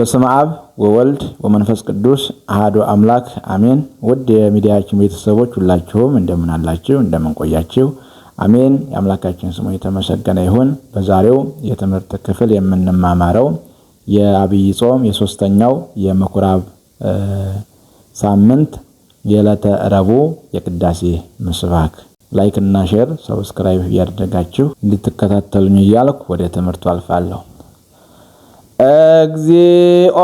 በስመ አብ ወወልድ ወመንፈስ ቅዱስ አሐዱ አምላክ አሜን። ውድ የሚዲያችን ቤተሰቦች ሁላችሁም እንደምን አላችሁ? እንደምን ቆያችሁ? አሜን። የአምላካችን ስሙ የተመሰገነ ይሁን። በዛሬው የትምህርት ክፍል የምንማማረው የአብይ ጾም የሶስተኛው የምኩራብ ሳምንት የዕለተ ረቡዕ የቅዳሴ ምስባክ ላይክ እና ሼር ሰብስክራይብ ያደርጋችሁ እንድትከታተሉኝ እያልኩ ወደ ትምህርቱ አልፋለሁ። እግዚኦ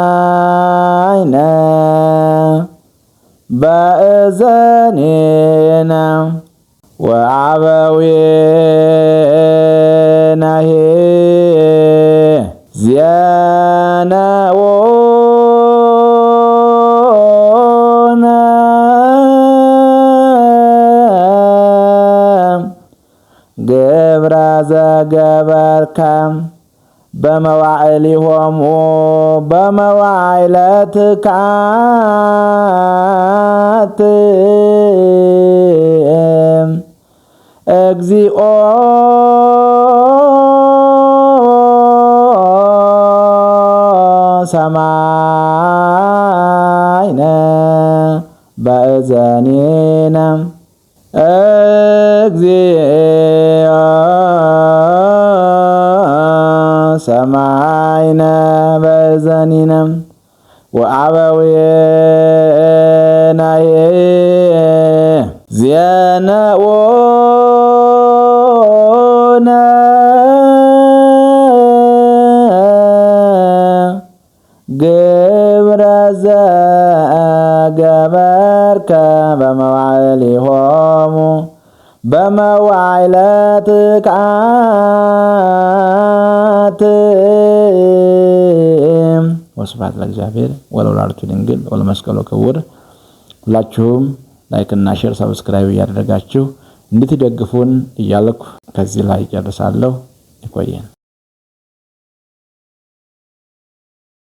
ሰማዕነ በእዘኔነ ወአበዊናሂ ዜነዎነ ግብረ ዘገበርከ በመዋዕሊሆሙ በመዋዕለ ትካት እግዚኦ ሰማዕነ በእዘኔነ እግዚኦ ሰማዕነ በእዘኔነ ወአበዊናሂ ዜነዎነ ግብረ ዘገበርከ በመዋዕሊሆሙ በመዋዕለ ትካት። ወስብሐት ለእግዚአብሔር ወለወላዲቱ ድንግል ወለመስቀሉ ክቡር። ሁላችሁም ላይክ እና ሼር ሰብስክራይብ እያደረጋችሁ እንድትደግፉን እያልኩ ከዚህ ላይ ጨርሳለሁ። ይቆየን።